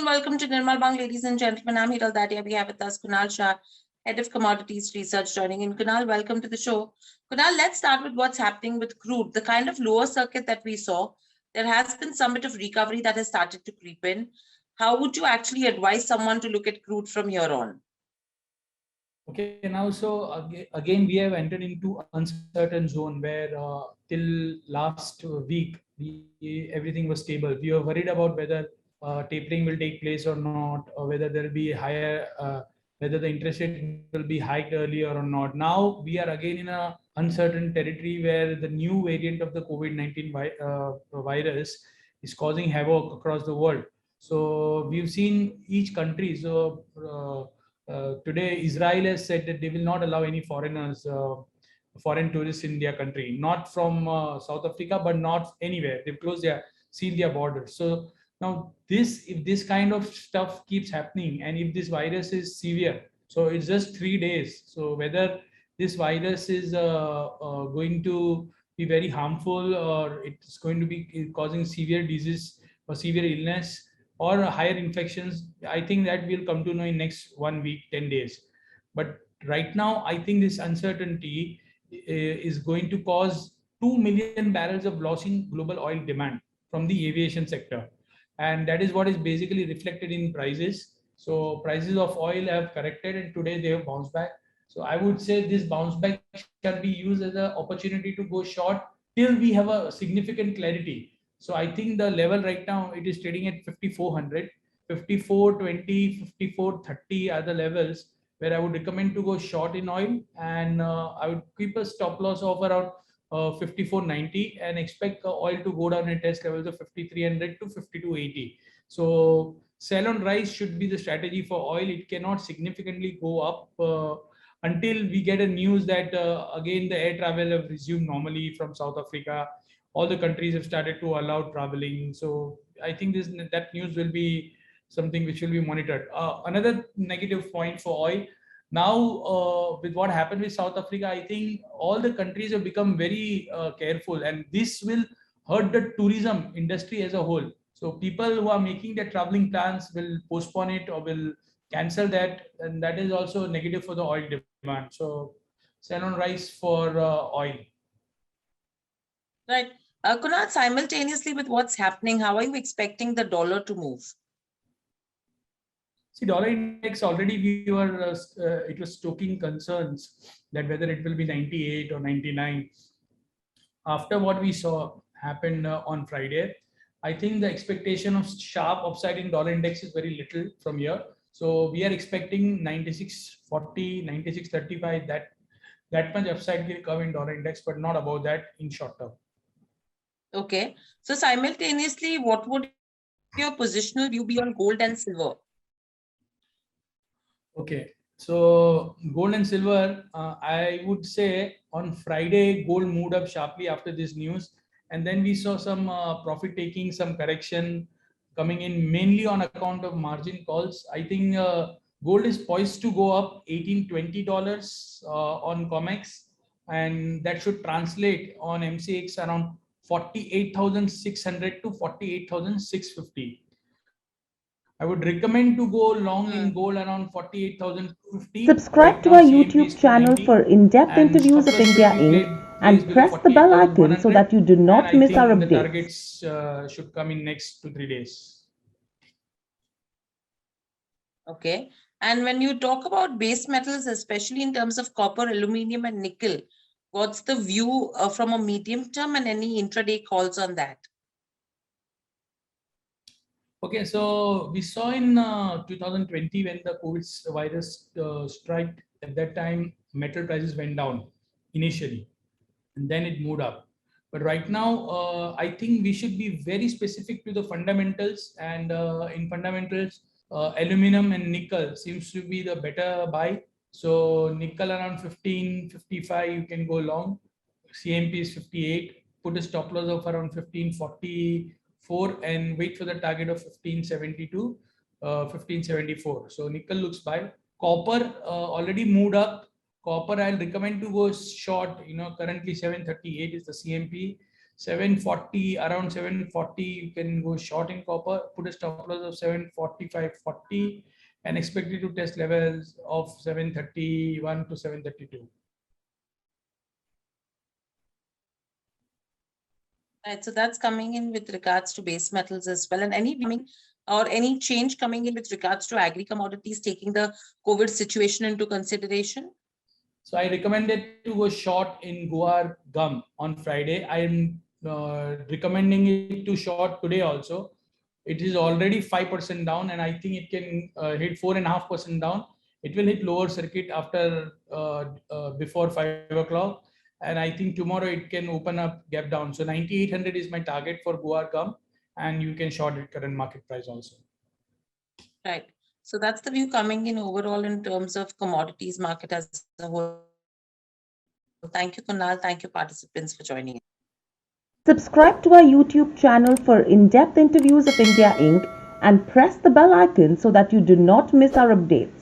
welcome to Nirmal Bang, ladies and gentlemen. I'm Hiral Datia. We have with us Kunal Shah, Head of Commodities Research, joining in. Kunal, welcome to the show. Kunal, let's start with what's happening with crude. The kind of lower circuit that we saw, there has been some bit of recovery that has started to creep in. How would you actually advise someone to look at crude from here on? Okay, now again we have entered into uncertain zone where till last week everything was stable. We were worried about whether tapering will take place or not, or whether there will be higher, whether the interest rate will be hiked earlier or not. Now we are again in a uncertain territory where the new variant of the COVID-19 virus is causing havoc across the world. So we've seen each country. Today, Israel has said that they will not allow any foreigners, foreign tourists in their country, not from South Africa, but not anywhere. They've sealed their borders. So now if this kind of stuff keeps happening, and if this virus is severe, so it's just 3 days. So whether this virus is going to be very harmful, or it's going to be causing severe disease or severe illness, or higher infections, I think that we'll come to know in next 1 week, 10 days. But right now, I think this uncertainty is going to cause 2 million barrels of loss in global oil demand from the aviation sector. And that is what is basically reflected in prices. So prices of oil have corrected, and today they have bounced back. So I would say this bounce back shall be used as an opportunity to go short till we have a significant clarity. So I think the level right now, it is trading at 5400, 5420, 5430 are the levels where I would recommend to go short in oil, and I would keep a stop loss of around 5490 and expect oil to go down and test levels of 5300 to 5280. So sell on rise should be the strategy for oil. It cannot significantly go up until we get a news that again the air travel have resumed normally from South Africa. All the countries have started to allow traveling. So I think that news will be something which will be monitored. Another negative point for oil. Now, with what happened with South Africa, I think all the countries have become very careful, and this will hurt the tourism industry as a whole. So people who are making their traveling plans will postpone it or will cancel that, and that is also negative for the oil demand. So sell on rise for oil. Right. Kunal, simultaneously with what's happening, how are you expecting the dollar to move? See, dollar index already it was stoking concerns that whether it will be 98 or 99. After what we saw happen on Friday, I think the expectation of sharp upside in dollar index is very little from here. So we are expecting 96.40, 96.35. That much upside will come in dollar index, but not above that in short term. Okay. So simultaneously, what would your positional view be on gold and silver? Okay. So gold and silver, I would say on Friday, gold moved up sharply after this news. And then we saw some profit taking, some correction coming in mainly on account of margin calls. I think gold is poised to go up $18-20 on COMEX, and that should translate on MCX around 48,600 to 48,650. I would recommend to go long in gold around 48,250. Subscribe Right to now, our CMP YouTube is channel 290, for in-depth and interviews stop of loss should India be Inc. placed and below press the bell icon so 48,100. that you do And not I miss our think the updates. targets should come in next 2-3 days. Okay. And when you talk about base metals, especially in terms of copper, aluminum, and nickel, what's the view from a medium term and any intraday calls on that? Okay, so we saw in 2020 when the COVID virus struck, at that time metal prices went down initially, and then it moved up. But right now, I think we should be very specific to the fundamentals, and in fundamentals, aluminum and nickel seems to be the better buy. So nickel around 15.55, you can go long. CMP is 58. Put a stop loss of around 15.44 and wait for the target of 15.72, 15.74. So nickel looks buy. Copper already moved up. Copper, I'll recommend to go short. Currently 738 is the CMP. 740, around 740, you can go short in copper, put a stop loss of 745.40 and expect it to test levels of 731 to 732. Right, so that's coming in with regards to base metals as well. And any coming or any change coming in with regards to agri commodities, taking the COVID situation into consideration? So I recommended to go short in Guar gum on Friday. I am recommending it to short today also. It is already 5% down, and I think it can hit 4.5% down. It will hit lower circuit after before 5 o'clock, and I think tomorrow it can open up gap down. So 9,800 is my target for Guar gum, and you can short it current market price also. Right. So that's the view coming in overall in terms of commodities market as a whole. Thank you, Kunal. Thank you, participants, for joining in. Subscribe to our YouTube channel for in-depth interviews of India Inc. and press the bell icon so that you do not miss our updates.